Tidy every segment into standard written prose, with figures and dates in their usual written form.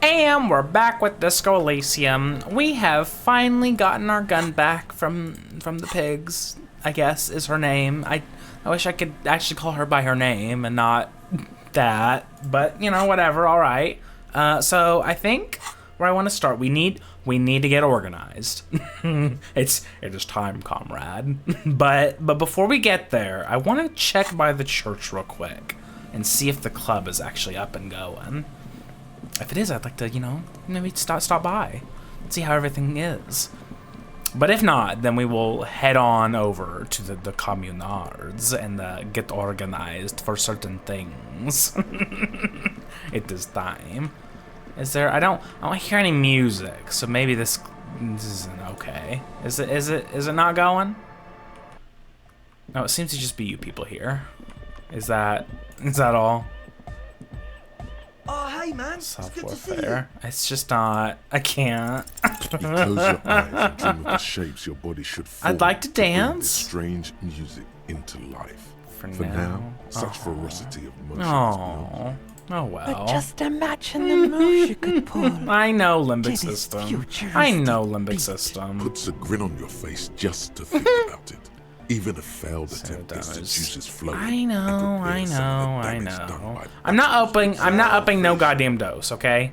And we're back with Disco Elysium. We have finally gotten our gun back from the pigs, I guess is her name. I wish I could actually call her by her name and not that, but you know, whatever, alright. So I think where I want to start, we need to get organized. It is time, comrade. But before we get there, I want to check by the church real quick and see if the club is actually up and going. If it is, I'd like to, you know, maybe stop by, see how everything is. But if not, then we will head on over to the communards and get organized for certain things. It is time. Is there? I don't hear any music, so maybe this isn't okay. Is it not going? No, it seems to just be you people here. Is that all? Oh, hey man, it's good to see you. It's just not. I can't. You close your eyes and dream of the shapes your body should form. I'd like to bring dance. this strange music into life. For now, such ferocity of motion. Oh well. But just imagine the moves you could pull. I know limbic It is system. I know limbic beat. system. Puts a grin on your face just to think about it. Even a failed attempt gets the juices flowing. I know. I'm not upping It's no goddamn dose, okay?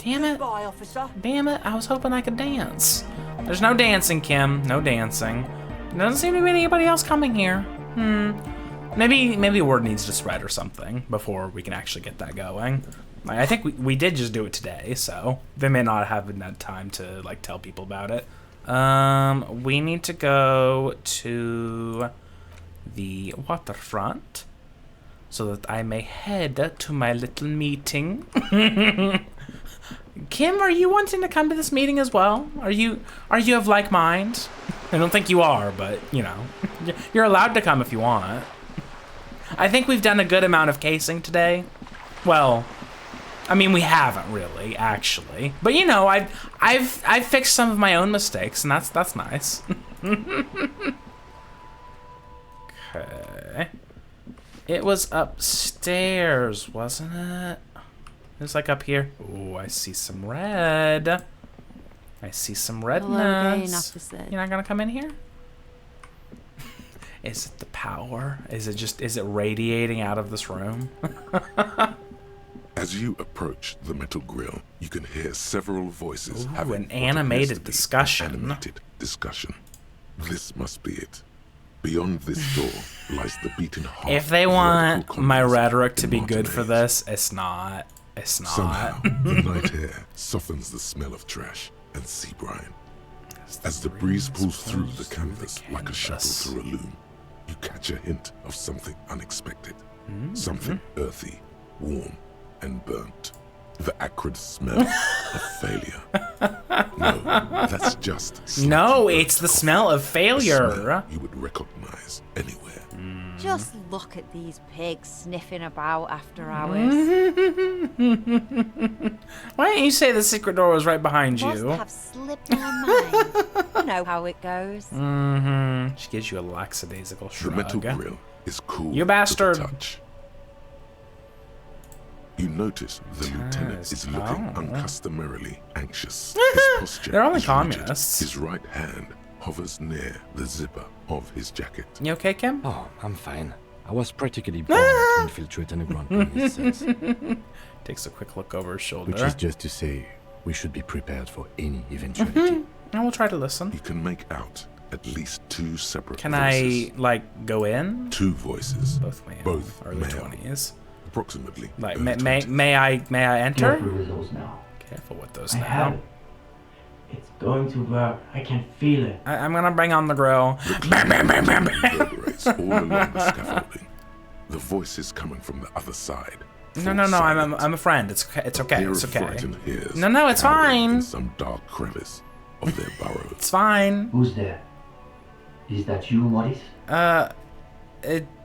Damn it. Bye, officer. Damn it. I was hoping I could dance. There's no dancing, Kim. No dancing. There doesn't seem to be anybody else coming here. Maybe word needs to spread or something before we can actually get that going. Like, I think we did just do it today, so they may not have had time to like tell people about it. We need to go to the waterfront so that I may head to my little meeting. Kim, are you wanting to come to this meeting as well? Are you of like mind? I don't think you are, but you know, you're allowed to come if you want. I think we've done a good amount of casing today. Well, I mean, we haven't really, actually. But you know, I've fixed some of my own mistakes, and that's nice. Okay. It was upstairs, wasn't it? It was like up here. Oh, I see some red. I see some redness. You're not gonna come in here? Is it the power? Is it radiating out of this room? As you approach the metal grill, you can hear several voices having an what appears animated to be an discussion. Animated discussion. This must be it. Beyond this door lies the beaten heart. If they of want radical my communism rhetoric to in be good for Martinez. this, it's not. It's not. Somehow, the night air softens the smell of trash and sea brine. As the breeze pulls through the canvas like a shuttle through a loom, you catch a hint of something unexpected. Something earthy, warm, and burnt. The acrid smell of failure. No, that's just No, it's the smell of a failure. smell you would recognize anywhere. Just look at these pigs sniffing about after hours. Why didn't you say the secret door was right behind Must you? have slipped my mind. You know how it goes. She gives you a lackadaisical The shrug. metal grill is cool You bastard. to the touch. You notice the lieutenant is looking uncustomarily anxious. His posture They're only is rigid. communists. His right hand hovers near the zipper of his jacket. You okay, Kim? Oh, I'm fine. I was practically born to infiltrate underground police. Takes a quick look over his shoulder. Which is just to say, we should be prepared for any eventuality. And we'll try to listen. You can make out at least two separate Can voices. I, like, go in? Two voices. Both male. Both early male. 20s. Approximately. Like, early may 20s. I enter? Careful with those now. Careful with those I have now. it. It's going to work. I can feel it. I'm gonna bring on the grill. The clang reverberates all along the scaffolding. The voice is coming from the other side. No, I'm a friend. It's okay. It's okay. It's okay. No, it's fine. In some dark crevice of their burrows. It's fine. Who's there? Is that you, Maurice?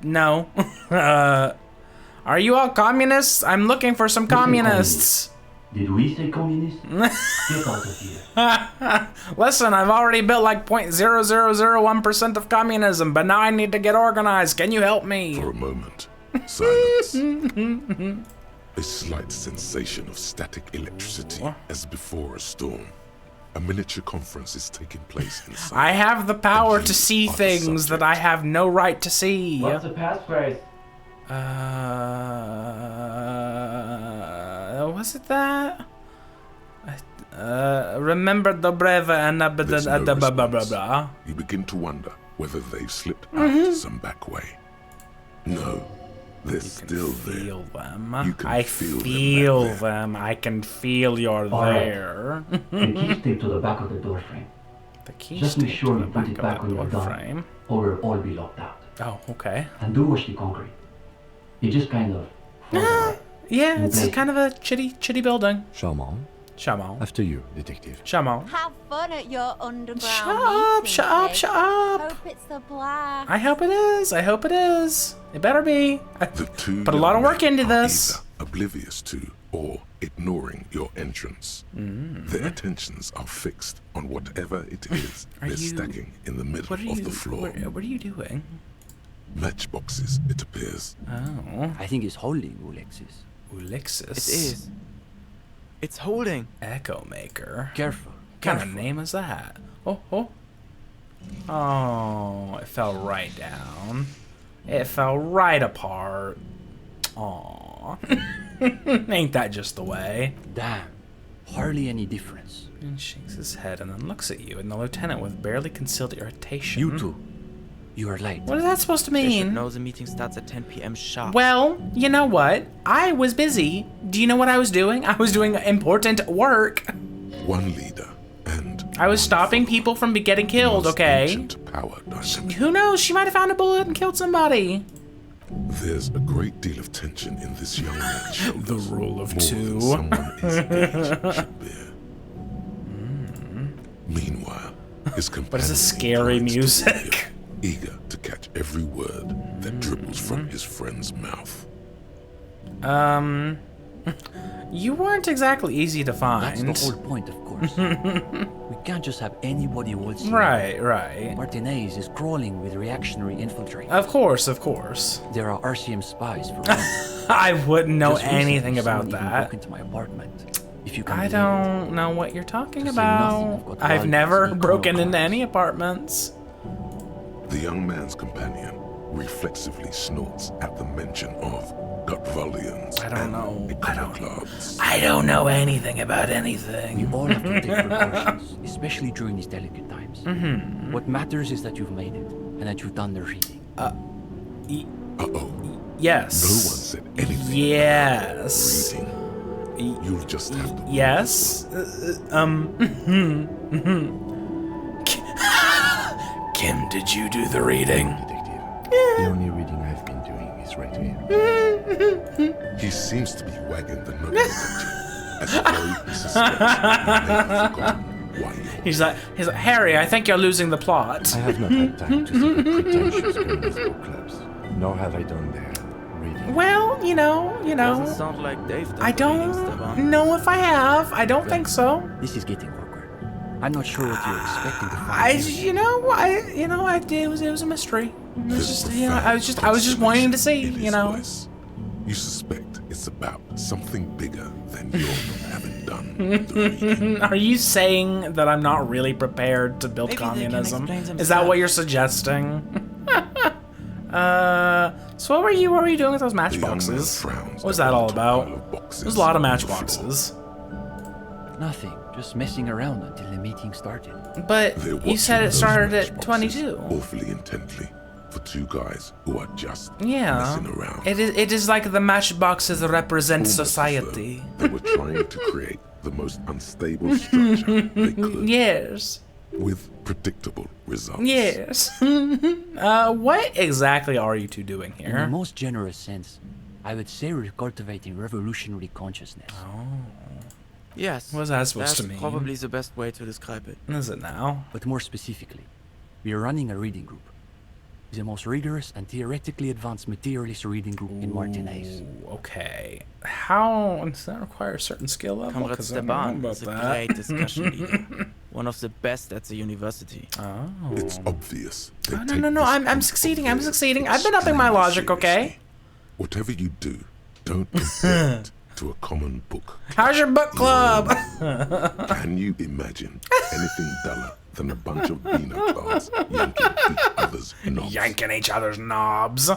No. Are you all communists? I'm looking for some communists. Did we say communist? Get out of here. Listen, I've already built like 0.0001% of communism, but now I need to get organized. Can you help me? For a moment, silence. A slight sensation of static electricity as before a storm. A miniature conference is taking place inside. I have the power And to you see are the things that I subject. have no right to see. What's the passphrase? Was it that? Remember the breve and There's no blah blah response. blah. You begin to wonder whether they've slipped out some back way. No, they're still there. Feel them. You can I feel them feel back there. them. I can feel you're All right. there. The key taped to the back of the door frame. The key Just make stick sure to you the put back it of back the when you're door done, frame. or we'll all be locked out. Oh, okay. And do wash the concrete. It just kind of falls apart. Yeah, it's Blake. kind of a chitty building. Charmant. Shaman. After you, detective. Shaman. Have fun at your underground Shut up, meeting, shut up, Pig. shut up. Hope it's a blast. I hope it is. I hope it is. It better be. The two Put a lot of young work men into are this. either oblivious to or ignoring your entrance. Their attentions are fixed on whatever it is Are they're you- stacking in the middle What are of you? the floor. What are you doing? Matchboxes, it appears. Oh, I think it's holding, Alexis. Ulexis. It is. It's holding. Echo Maker. Careful. What kind of name is that? Oh, oh. Oh, it fell right down. It fell right apart. Aw. Ain't that just the way? Damn. Hardly any difference. And shakes his head and then looks at you, and the lieutenant with barely concealed irritation. You two. You are late. What is that supposed to They should mean? know the meeting starts at 10 p.m. sharp. Well, you know what? I was busy. Do you know what I was doing? I was doing important work. One leader and I was one stopping follower. people from getting The killed, most okay? ancient power dynamic. Who knows? She might have found a bullet and killed somebody. There's a great deal of tension in this young man's shoulders. The rule of more two. than someone his age should bear. Meanwhile, his companion But it's a scary inclines to music. ear, eager to catch every word that dribbles from his friend's mouth. You weren't exactly easy to find. That's the whole point, of course. We can't just have anybody waltz in. Right. Martinez is crawling with reactionary infiltrators. Of course. There are RCM spies for one. I wouldn't know Just recently, anything about someone even broke that. into my apartment. If you can I believe don't know what you're talking To say nothing about. of what I've values never we broken call into crimes. any apartments. The young man's companion reflexively snorts at the mention of gut volumes I don't and know. iconoclasts. I don't know anything about it. anything. We all have to take precautions, especially during these delicate times. Mm-hmm. What matters is that you've made it and that you've done the reading. Uh-oh. Yes. No one said anything Yes. about reading. You'll just have to... Yes. Kim, did you do the reading? Detective. The only reading I've been doing is right here. He seems to be wagging the knuckles at you, as though he suspects you may have forgotten why you're... He's like, Harry, I think you're losing the plot. I have not had time to see the pretentious girls' book clubs, nor have I done their reading. Well, you know. Doesn't sound like Dave does I the readings, don't Stefan. know if I have. I don't think so. This is getting awkward. I'm not sure what you're expecting to find. It was a mystery. It was just, I was just wanting to see, in his you know. voice. You suspect it's about something bigger than your not having done the reading. Are you saying that I'm not really prepared to build Maybe they can communism? explain Is that what themselves. you're suggesting? So what were you doing with those The young man matchboxes? frowns What was at that the all little about? pile of boxes There's a lot of on the floor. matchboxes. Nothing. Just messing around until the meeting started. But They're you said watching it those started at matchboxes 22. awfully intently for two guys who are just Yeah. messing around. It is like the matchboxes represent Almost as society. though They were trying to create the most unstable structure they could, Yes. with predictable results. Yes. What exactly are you two doing In the here? most generous sense, I would say we're cultivating revolutionary consciousness. Yes. What is that supposed That's to mean? probably the best way to describe it. Is it now? But more specifically, we are running a reading group. The most rigorous and theoretically advanced materialist reading group in Martinez. Ooh, okay. How does that require a certain skill level? Comrade 'Cause I don't know Steban about is a that. great discussion leader. One of the best at the university. Oh. It's obvious. They Oh, take no. this I'm proof of succeeding. their I've been upping my extreme logic, okay? seriously. Whatever you do, don't compare it to a common book. How's your book club? Can you imagine anything duller than a bunch of beano clans yanking each other's knobs? Yanking each other's knobs.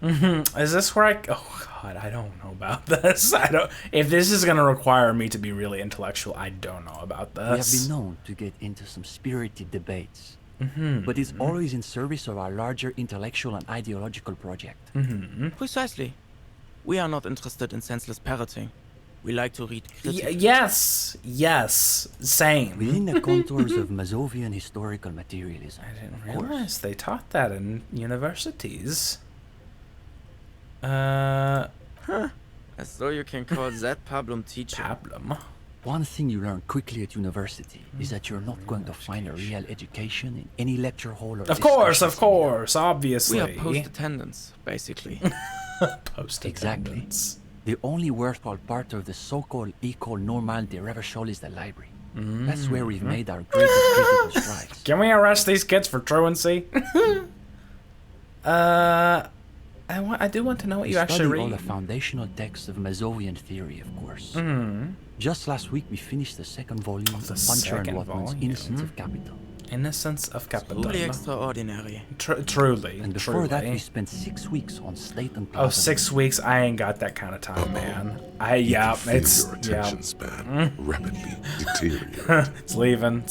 Is this where I... Oh, God, I don't know about this. I don't... If this is going to require me to be really intellectual, I don't know about this. We have been known to get into some spirited debates. But it's always in service of our larger intellectual and ideological project. Precisely. We are not interested in senseless parroting. We like to read critically. Yes, same. Within the contours of Mazovian historical materialism. I didn't of course. realize they taught that in universities. As though you can call that Pablum teaching. Pablum. One thing you learn quickly at university is that you're not going to find a real education in any lecture hall or Of course, obviously. We are post-attendance, basically. Exactly. The only worthwhile part of the so-called École Normale de Reversol is the library. That's where we've made our greatest critical strides. Can we arrest these kids for truancy? I do want to know what you actually read. all the foundational texts of Mazovian theory, of course. Just last week, we finished the second volume of Puncher and Watman's Innocence of Capital. Innocence of Capital. Truly extraordinary. Truly. And before that, we spent 6 weeks on Slate and Oh, Plaza. 6 weeks? I ain't got that kind of time, man. You can feel your attention span rapidly deteriorate. It's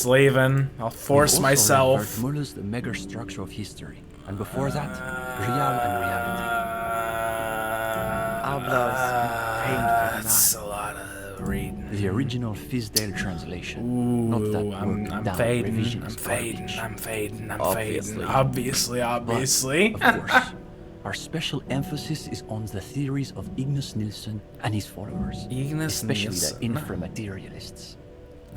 leaving. I'll force myself. Muller's The Megastructure of History. And before that, Real and Reality. That's a lot of reading. The original Fisdale translation. Ooh, Not that I'm fading. Obviously. But, of course, our special emphasis is on the theories of Ignace Nilsson and his followers, especially Nilsson. the infra-materialists.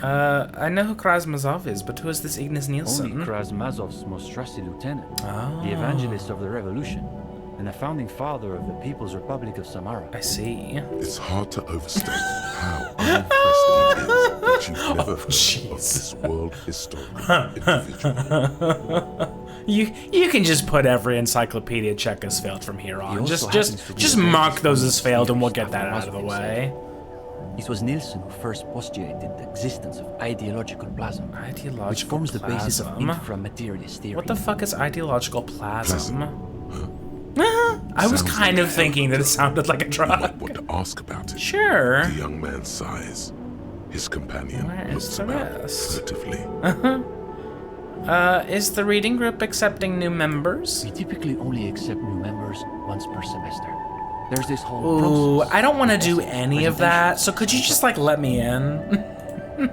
I know who Krasmazov is, but who is this Ignace Nilsson? Only Krasmazov's most trusted lieutenant, the evangelist of the revolution, and the founding father of the People's Republic of Samara. I see. It's hard to overstate how unimpressed he is that you've never heard of this world historical individual. You can just put every encyclopedia check as failed from here on. also Just happens to be just the mark greatest those as failed and we'll theorist get that out of the Krasmazov way. It was Nilsson who first postulated the existence of ideological plasm, Ideological which forms the basis of plasm? infra-materialist theory. What the fuck is ideological plasm? I was kind of thinking that it sounded like a You drug. might want to ask about it. Sure. The young man sighs. His companion Where is looks the about rest? furtively. Is the reading group accepting new members? We typically only accept new members once per semester. There's this whole Ooh, process. I don't want to do Tests, any of that, so presentations, could you just like let me in?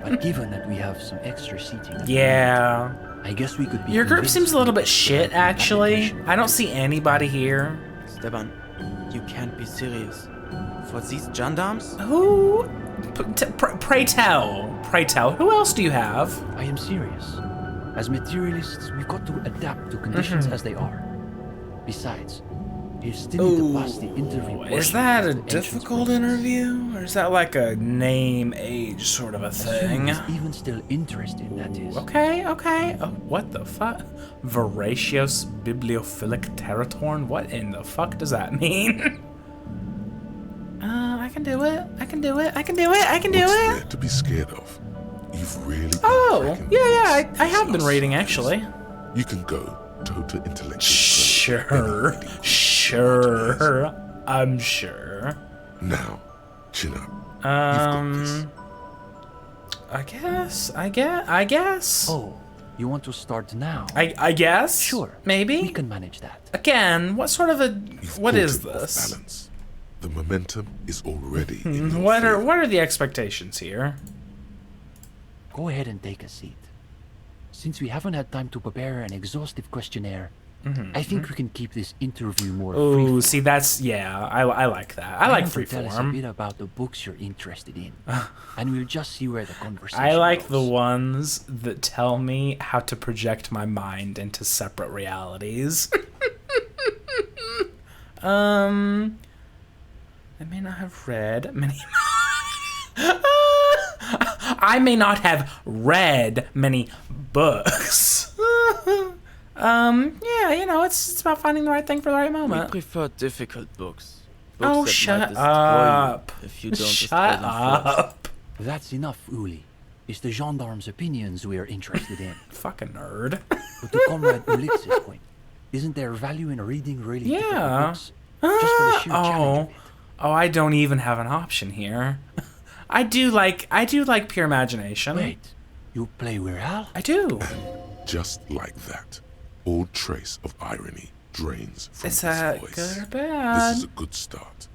But given that we have some extra seating, Yeah. I guess we could be. Your group convinced seems a little bit to shit, provide an actually. application. I don't see anybody here. Steban, you can't be serious. For these gendarmes? Who? Pray tell. Who else do you have? I am serious. As materialists, we've got to adapt to conditions as they are. Besides, you still need to pass the interview. Is portion that of a the entrance difficult process. interview? Or is that like a name, age sort of a Assuming thing? he's even still interested, that is. Okay. Oh, what the fuck? Voracious bibliophilic territorn? What in the fuck does that mean? I can do it. I can do it. What's there to be scared of? You've really been Oh, cracking yeah, this I have been since reading, last actually. semester. You can go total intellectual. Sure. I'm sure. Now, chin up. You've got this. I guess. Oh, you want to start now? I guess. Sure. Maybe. We can manage that. Again, what sort of a... You've What pulled is it off this? balance. The momentum is already in your What favor. are the expectations here? Go ahead and take a seat. Since we haven't had time to prepare an exhaustive questionnaire, I think we can keep this interview more Ooh, free. see, that's... Yeah, I like that. I like Tell us a freeform. bit about the books you're interested in, and we'll just see where the conversation I like the goes. ones that tell me how to project my mind into separate realities. I may not have read many... I may not have read many books. Yeah, you know, it's about finding the right thing for the right We moment. prefer difficult books. books Oh, that shut might destroy up. you if you don't destroy Shut them first. up. That's enough, Uli. It's the gendarmes' opinions we are interested in. Fucking nerd. But to Comrade Ulix's point, isn't there value in reading really difficult Yeah. books? Just for the sheer challenge of it. Oh, I don't even have an option here. I do like pure imagination. Wait, you play Wirral? I do. Just like that, all trace of irony drains from Is his that voice. good or This bad? is a good start.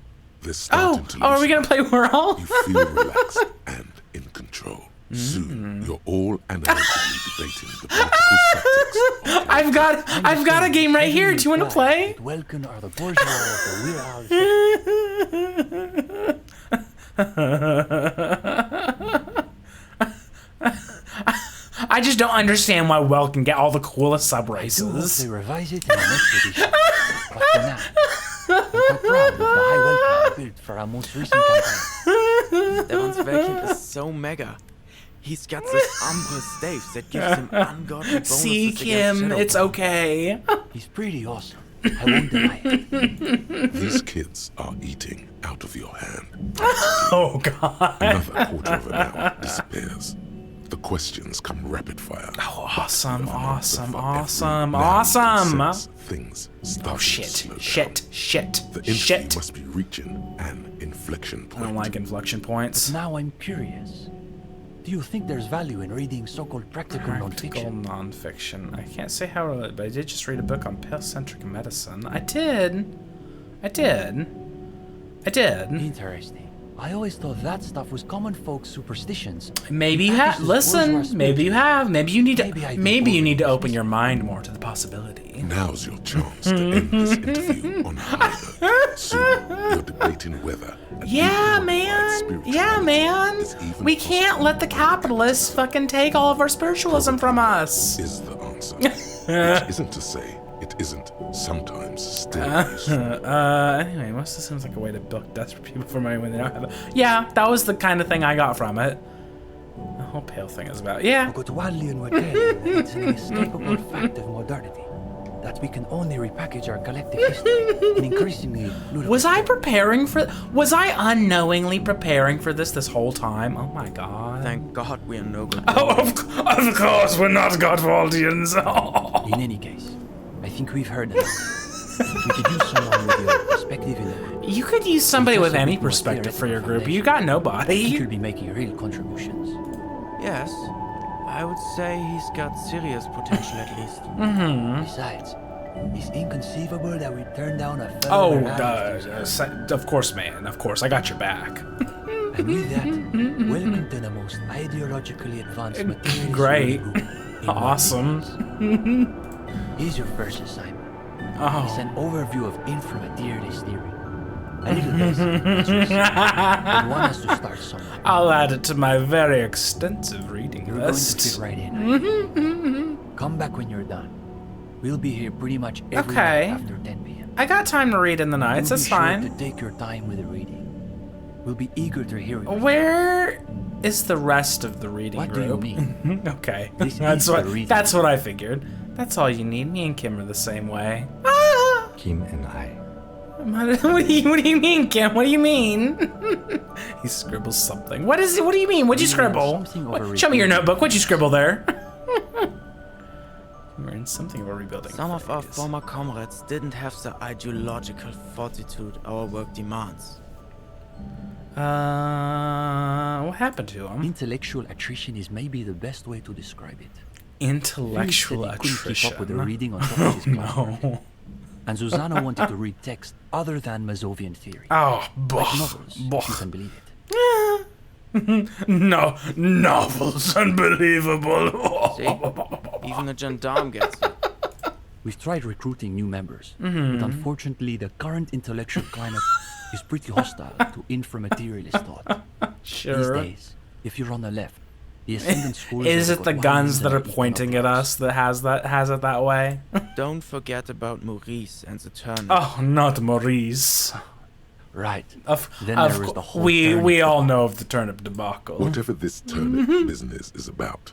They're starting to Are we loosen gonna play up. Whirl? You feel relaxed and in control. Soon, you're all animatedly debating the political tactics of I've got a game right here. Do you want to play? Welcome are the bourgeois of the Wirral. I just don't understand why Well can get all the coolest sub I do hope races. they revise it in the next edition. But for now, I'm quite proud of the high welcome I built for our most recent campaign. Devon's vacuum is so mega. He's got this Umbra staves that gives him ungodly bonuses See, against Kim, Shadow it's Ball. okay. He's pretty awesome. I won't deny it. These kids are eating out of your hand. Oh God. Another quarter of an hour disappears. The questions come rapid fire. Oh, awesome, awesome, For awesome, every now and awesome. sense, things start Oh to shit, slow down. shit, shit, The interview shit. must be reaching an inflection I point. don't like inflection points. Now I'm curious. Do you think there's value in reading so-called practical Practical nonfiction? nonfiction. I can't say how, but I did just read a book on pale-centric medicine. I did. Interesting. I always thought that stuff was common folks' superstitions. Maybe you have. Listen. Maybe you have. Maybe you need to. Maybe I do Maybe you overly need to open dismiss your it. mind more to the possibility. Now's your chance to end this interview on a high note. Soon, you're debating whether a Yeah, dequalified man. spirituality Yeah, man. is even We can't possible. let the capitalists fucking take all of our spiritualism from us. Is the answer. Which isn't to say it isn't sometimes still useful. Anyway, most of this seems like a way to bilk desperate people for money when they don't have it. Yeah, that was the kind of thing I got from it. The whole pale thing is about. Yeah. But widely and well, it's an inescapable fact of modernity that we can only repackage our collective history in increasingly ludicrous Was I forms. preparing for? Was I unknowingly preparing for this whole time? Oh my god. Thank God we are no good. Oh, of course, we're not Godwaldians. In any case, I think we've heard enough. We could use someone with your perspective in the group. You could use somebody with Just a any bit more perspective for your theoretical group. You got I think nobody. you'll be making real contributions. Yes, I would say he's got serious potential at least. Besides, it's inconceivable that we turn down a Oh, fellow Wirral of course, man. Of course, I got your back. And with that, welcome to the most ideologically advanced materialist Great. group in Awesome. Here's your first assignment. It's Oh. an overview of infra-materialist theory. A little basic, as you say, but one has to start somewhere. I'll add it to my very extensive reading You're going to list. fit right in. Come back when you're done. We'll be here pretty much every Okay. night after 10 p.m. I got time to read in the nights. Do That's be sure fine. to take your time with the reading. We'll be eager to hear your Where is the rest of the reading What do you group? mean? Okay, This that's is the what reading. that's what I figured. That's all you need. Me and Kim are the same way. Kim and I. What do you mean, Kim? What do you mean? He scribbles something. What is it? What do you mean? What'd you scribble? something over Show me your rebuilding. notebook. What'd you scribble there? We're in something about rebuilding. Some of our phase. former comrades didn't have the ideological fortitude our work demands. What happened to him? Intellectual attrition is maybe the best way to describe it. Intellectual He said he couldn't keep up with the attrition. reading on top of his classwork. No. And Susanna wanted to read text other than Mazovian theory. Oh, Like novels, if you can believe it. No, novels, unbelievable. See? Even a gendarme gets it. We've tried recruiting new members, but unfortunately the current intellectual climate is pretty hostile to infra-materialist thought. These Sure. days, if you're on the left, the ascendant schools Is have it the got guns one that are reason pointing equal at uprights. us that has it that way? Don't forget about Maurice and the turnip. Oh, not Maurice. Right. Then Then there is the whole we turnip all debacle. know of the turnip debacle. Whatever this turnip business is about,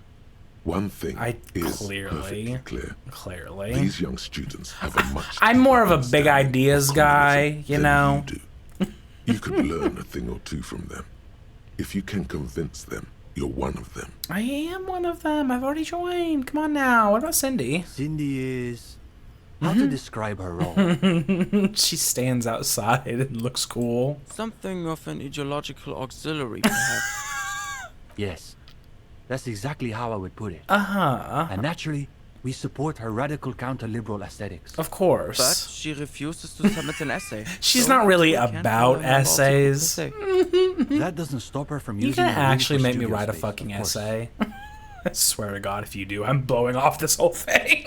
one thing I is clearly- perfectly clear. Clearly, These young students have a much I'm more of a big deeper ideas understanding of guy, communism you than know. you do. You could learn a thing or two from them. If you can convince them you're one of them. I am one of them. I've already joined. Come on now. What about Cindy? Cindy is... How to describe her role? She stands outside and looks cool. Something of an ideological auxiliary, perhaps. Yes, that's exactly how I would put it. Uh-huh. And naturally, we support her radical counter-liberal aesthetics. Of course. But she refuses to submit an essay. She's So not really we can't about follow her essays. That doesn't stop her from You using can her room actually for make me studio write a space, fucking of course. essay. I swear to God, if you do, I'm blowing off this whole thing.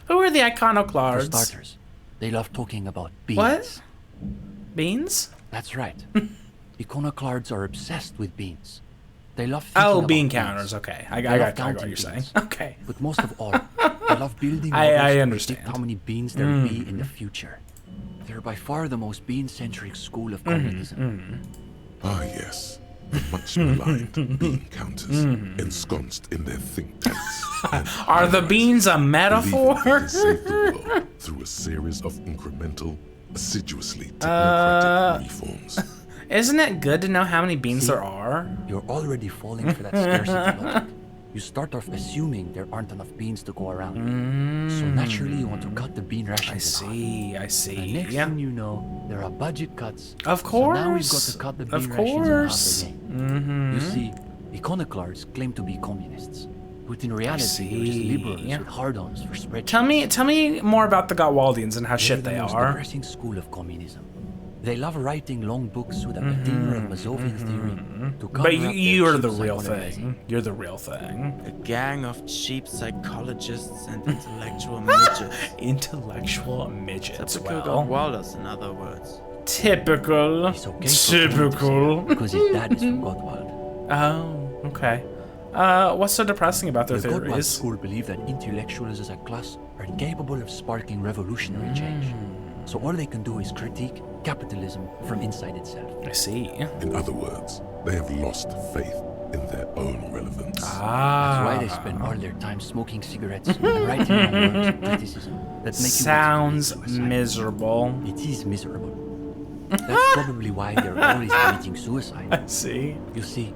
Who are the For iconoclasts? starters, they love talking about beans. What? Beans? That's right. Iconoclasts are obsessed with beans. They love thinking Oh, about bean beans. counters. Okay, I They got love what counting you're saying. beans. Okay. But most of all, they love building I models to understand. predict how many beans there will be in the future. They're by far the most bean-centric school of communism. Ah, yes. The much maligned bean counters ensconced in their think tanks. and Are the beans a believing metaphor? they can save the world through a series of incremental, assiduously technocratic reforms. Isn't it good to know how many beans See? there are? You're already falling for that scarcity logic. You start off assuming there aren't enough beans to go around. So naturally you want to cut the bean rations in half. I see. And next Yeah. thing you know, there are budget cuts. Of So now we've got course. to cut the bean Of rations in half course. again. You see, iconoclasts claim to be communists, but in reality they're just see. liberals with hard-ons for spreadsheets. Tell me more about the Gottwaldians and how They're shit the they most are. depressing school of communism. They love writing long books with a patina of Mazovian theory to cover But up their you're cheap the real psychoanalysis. thing. You're the real thing. A gang of cheap psychologists and intellectual midgets. Intellectual midgets. Typical Well, Gottwalders, in other words. typical. It's okay for Typical. because his dad is from Gottwald. Oh, okay. What's so depressing about their The Gottwald theories? school believe that intellectuals as a class are incapable of sparking revolutionary change. So all they can do is critique capitalism from inside itself. I see. In other words, they have lost faith in their own relevance. That's Ah. why they spend all their time smoking cigarettes and writing long works of criticism that make Sounds you want to commit suicide. miserable. It is miserable. That's probably why they're always committing suicide. I see. You see,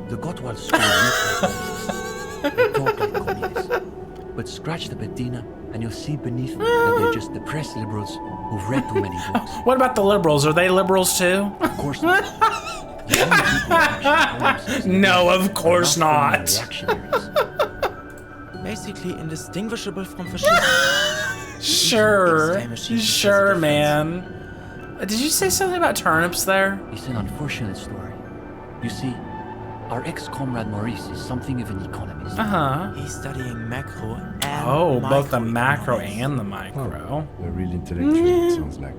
the Gottwald school look like communists. They talk like communists. But scratch the patina and you'll see beneath that they're just depressed liberals who've read too many books. What about the liberals? Are they liberals too? Of course not. The only people who actually call themselves No, of liberals course are not not. reactionaries. Basically indistinguishable from fascism. Sure. X-ray machines Sure, has a difference. man. Did you say something about turnips there? It's an unfortunate story. You see, our ex-comrade Maurice is something of an economist. Uh-huh. He's studying macro and Oh, both the macro microeconomics. and the micro. A real intellectual, it sounds like.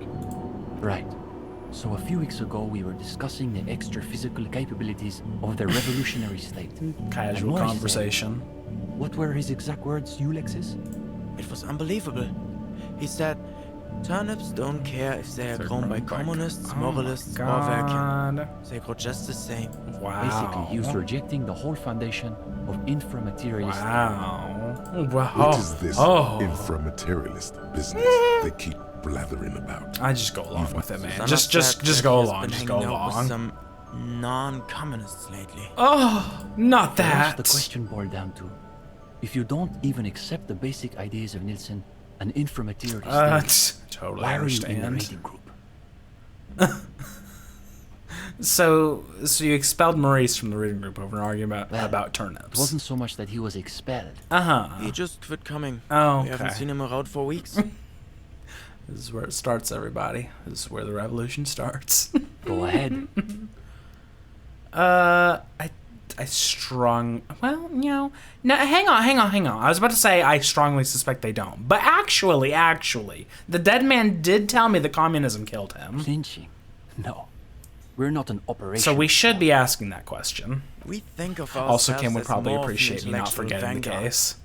Right. So a few weeks ago, we were discussing the extra physical capabilities of the revolutionary state. Casual Maurice conversation. said- What were his exact words, Ulexis? It was unbelievable. He said, turnips don't care if they are grown by communists, moralists, or Werken. God. They grow just the same. Wow. Basically, he was rejecting the whole foundation of infra-materialism. Wow. Wow. What is this Oh. infra-materialist business they keep blathering about? I just go along with it, man. Susanna Just said go that he has along. been Just go hanging out with along. some non-communists lately. Oh, not For us, that. the question boiled down to, if you don't even accept the basic ideas of Nielsen, an infra-materialist, Totally why are you in the understand. reading group? So you expelled Maurice from the reading group over an argument Well, about It turnips. wasn't so much that he was expelled. He just quit coming. Oh, We haven't okay. seen him around for weeks. This is where it starts, everybody. This is where the revolution starts. Go ahead. I strong. Well, you know. No, hang on. I was about to say I strongly suspect they don't, but actually, the dead man did tell me that communism killed him. Lynching? No. We're not an operation. So we should be asking that question. We think of ourselves Also, Kim would as probably more of an appreciate me not intellectual forgetting the vanguard. case.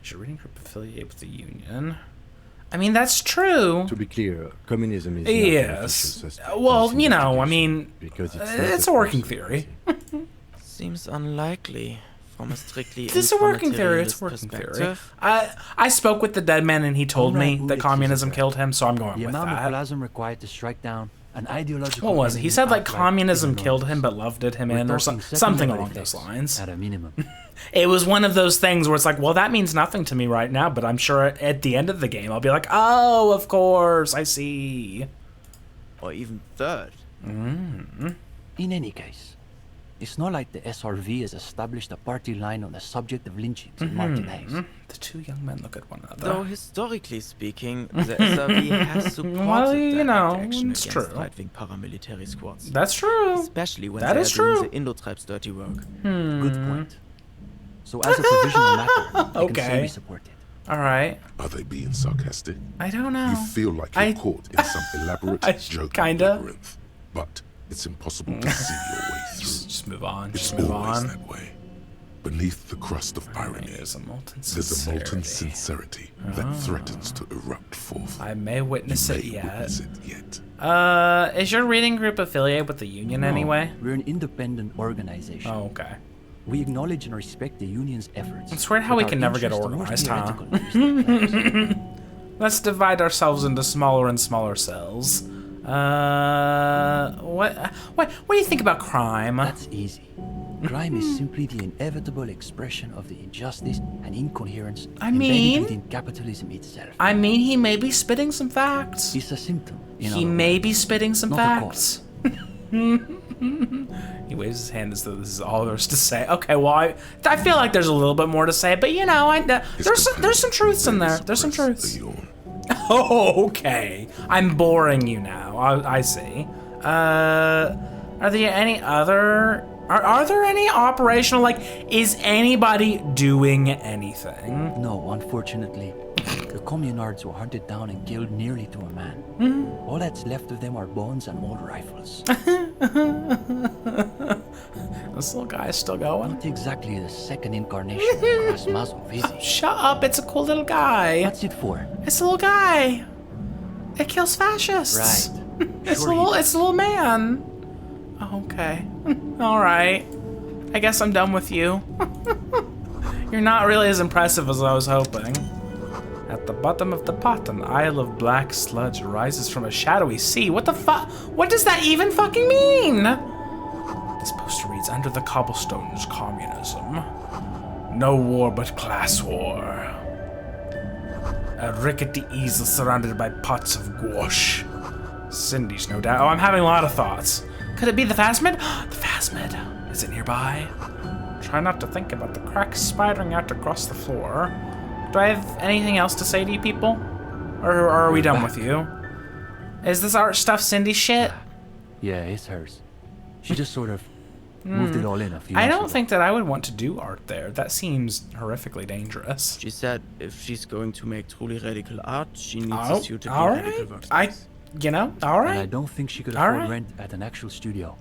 Is your reading group affiliated with the union? I mean, that's true. To be clear, communism is not an Yes. official suspect Well, in you know, I investigation, mean, because it's, not it's a a working person theory. Seems unlikely. from a strictly This is a working theory. It's a working theory. I spoke with the dead man and he told me that communism killed him, so I'm going The with amount of that. plasm required to strike down an ideological. What was it? He said like outright communism is killed him enormous. but loved him We're in or talking something secondary along those effects lines. At a minimum. It was one of those things where it's like, well, that means nothing to me right now, but I'm sure at the end of the game I'll be like, oh, of course, I see. Or even third. Mm. In any case, it's not like the SRV has established a party line on the subject of lynchings in Martinez. The two young men look at one another. Though historically speaking, the SRV has supported Well, you direct know, action it's against true. right-wing paramilitary squads. That's true. Especially when That they is are doing true. the Indo-Tribes dirty work. Good point. So as a provisional matter, I can say Okay. we support it. All right. Are they being sarcastic? I don't know. You feel like you're caught in some elaborate joke labyrinth, but it's impossible to see your way through. Just move on. It's Just move always on. that way. Beneath the crust of irony, There's a molten there's a molten sincerity that threatens to erupt forth. I may witness You it may yet. witness it yet. Is your reading group affiliated with the union No, anyway? We're an independent organization. Oh, okay. We acknowledge and respect the union's efforts. It's weird how we but can our never get interests are more organized, huh? theoretical than these. Let's divide ourselves into smaller and smaller cells. What do you think about crime? That's easy. Crime is simply the inevitable expression of the injustice and incoherence embedded within capitalism itself. I mean, he may be spitting some facts. It's a symptom. He may be spitting some Not a facts. He waves his hand as though this is all there's to say. Okay, well, I feel like there's a little bit more to say, but you know, there's some truths in there. There's some truths. Oh, okay. I'm boring you now. I see. Are there any other? Are there any operational? Like, is anybody doing anything? No, unfortunately. The communards were hunted down and killed nearly to a man. All that's left of them are bones and old rifles. This little guy is still going. Not exactly the second incarnation of Krasmazov, is he? Shut up! It's a cool little guy. What's it for? It's a little guy. It kills fascists. Right. It's a little man. Oh, okay. All right. I guess I'm done with you. You're not really as impressive as I was hoping. At the bottom of the pot, an isle of black sludge rises from a shadowy sea. What the fuck? What does that even fucking mean? This poster reads, under the cobblestones, communism. No war but class war. A rickety easel surrounded by pots of gouache. Cindy's no doubt. Oh, I'm having a lot of thoughts. Could it be the Phasmid? The Phasmid. Is it nearby? Try not to think about the cracks spidering out across the floor. Do I have anything else to say to you people? Or are we done with you? Is this art stuff Cindy shit? Yeah, it's hers. She just sort of moved it all in a few I months don't ago. think that I would want to do art there. That seems horrifically dangerous. She said if she's going to make truly radical art, she needs Oh, a suitably all radical right. workspace. You know, all And I right. don't think she could All afford right. rent at an actual studio.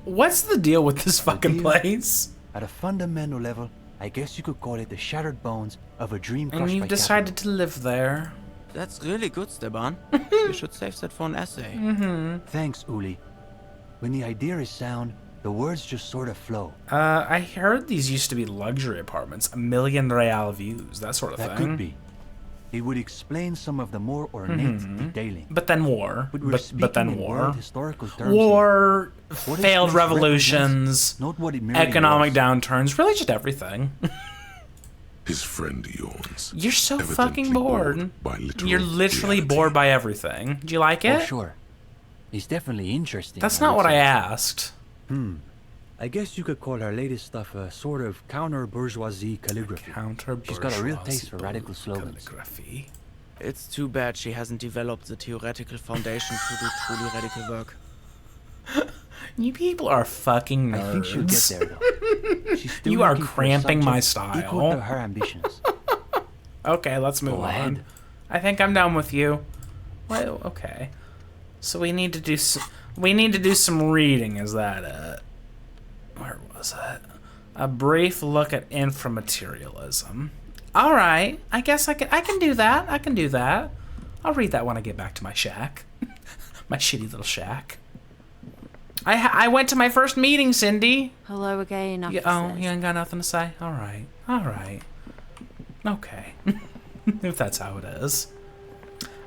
What's the deal with this fucking deal? place? At a fundamental level, I guess you could call it the shattered bones of a dream crushed And by you've decided to live there. That's really good, Steban. You should save that for an essay. capital. Thanks, Uli. When the idea is sound, the words just sort of flow. I heard these used to be luxury apartments, $1 million real views, that sort of That thing. could be. It would explain some of the more ornate detailing. But then war. But we're But speaking then in war. world historical terms here. War, What this failed place revolutions, represents, not what it merely economic was. downturns, really just everything. His friend yawns. You're so evidently fucking bored. by literal You're literally reality. bored by everything. Do you like it? Oh, sure. It's definitely interesting. That's I not would what I say. asked. I guess you could call her latest stuff a sort of counter-bourgeoisie calligraphy. She's got a real taste for radical slogans. Calligraphy. It's too bad she hasn't developed the theoretical foundation to do truly radical work. You people are fucking nerds. I think she'll get there, though. She's still You are looking for a cramping my subject equal style. to her ambitions. Okay, let's move Go on. ahead. I think I'm done with you. Well, okay. So we need to do some reading. Is that it? Where was it? A brief look at Infra-Materialism. All right. I guess I can do that. I can do that. I'll read that when I get back to my shack. My shitty little shack. I went to my first meeting, Cindy. Hello again, You, officers. you ain't got nothing to say? Alright. Alright. Okay. If that's how it is.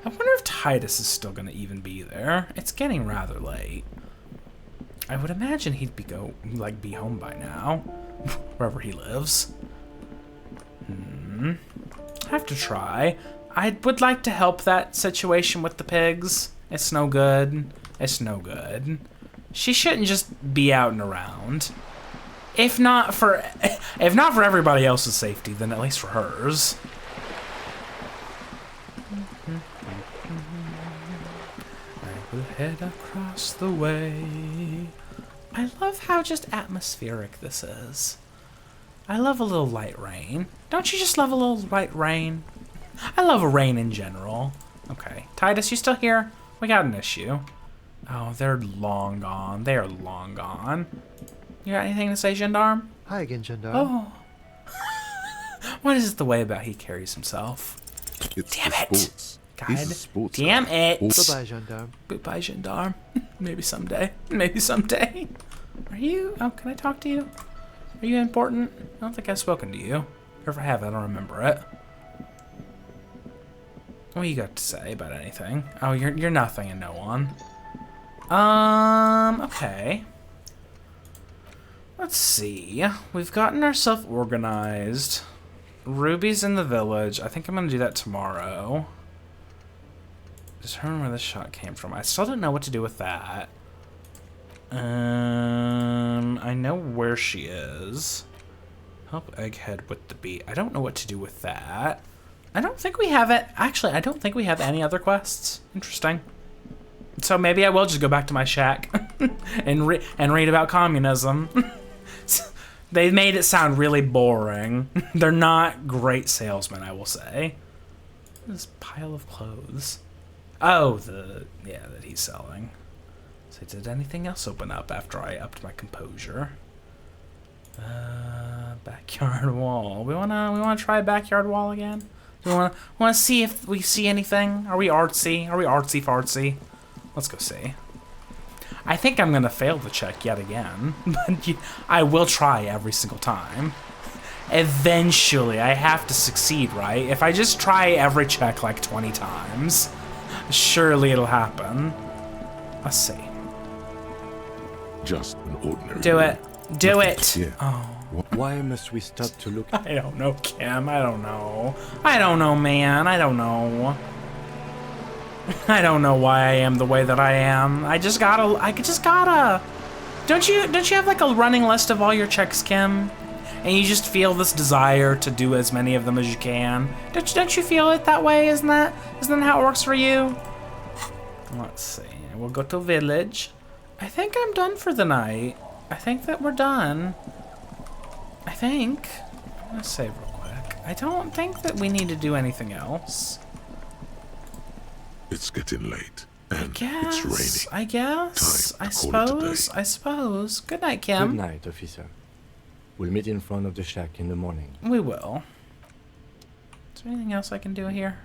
I wonder if Titus is still gonna even be there. It's getting rather late. I would imagine he'd be home by now. Wherever he lives. I have to try. I would like to help that situation with the pigs. It's no good. It's no good. She shouldn't just be out and around. If not for everybody else's safety, then at least for hers. I will head across the way. I love how just atmospheric this is. I love a little light rain. Don't you just love a little light rain? I love rain in general. Okay, Titus, you still here? We got an issue. Oh, they're long gone. They are long gone. You got anything to say, Gendarme? Hi again, Gendarme. Oh. What is it the way about he carries himself? It's Damn the it. sports. God He's a sports damn guy. it. Bye-bye, Gendarme. Goodbye, Gendarme. Maybe someday. Maybe someday. Are you... Oh, can I talk to you? Are you important? I don't think I've spoken to you. Or if I have, I don't remember it. What you got to say about anything? Oh, you're nothing and no one. Okay. Let's see. We've gotten ourselves organized. Ruby's in the village. I think I'm gonna do that tomorrow. Determine where the shot came from. I still don't know what to do with that. I know where she is. Help Egghead with the beat. I don't know what to do with that. I don't think we have it. Actually, I don't think we have any other quests. Interesting. So maybe I will just go back to my shack and read about communism. They made it sound really boring. They're not great salesmen, I will say. This pile of clothes. Oh, that he's selling. So did anything else open up after I upped my composure? Backyard wall. We wanna try a backyard wall again? Do we wanna see if we see anything? Are we artsy? Are we artsy fartsy? Let's go see. I think I'm gonna fail the check yet again, but I will try every single time. Eventually, I have to succeed, right? If I just try every check like 20 times, surely it'll happen. Let's see. Just an ordinary. Do it. Do it. Yeah. Oh. Why must we stop to look? I don't know, Kim. I don't know. I don't know, man. I don't know. I don't know why I am the way that I am. I just gotta. Don't you have like a running list of all your checks, Kim? And you just feel this desire to do as many of them as you can. Don't you feel it that way? Isn't that how it works for you? Let's see. We'll go to village. I think I'm done for the night. I think that we're done. I think. I'm gonna save real quick. I don't think that we need to do anything else. It's getting late, and It's raining. I guess. Time to call it a day. I suppose. Good night, Kim. Good night, officer. We'll meet in front of the shack in the morning. We will. Is there anything else I can do here?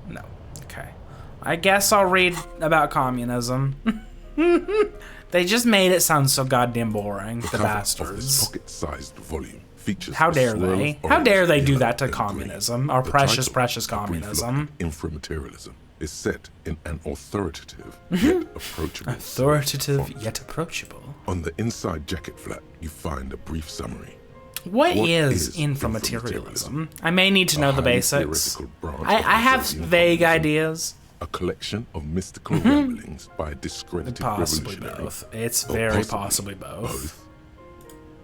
No. Okay. I guess I'll read about communism. They just made it sound so goddamn boring, the cover of bastards. this pocket-sized volume features How a dare swirl they? of How orange, dare they do yellow, that to and green. communism? Our The precious, title, precious A Brief Look communism. at Infra-Materialism, is set in an authoritative yet approachable Authoritative font. yet approachable. On the inside jacket flap, you find a brief summary. What What is is infra-materialism? I may need to know the highly basics. theoretical branch I of have Elysium vague communism, ideas. A collection of mystical ramblings by a discredited Possibly revolutionary. both. It's or very possibly possibly both.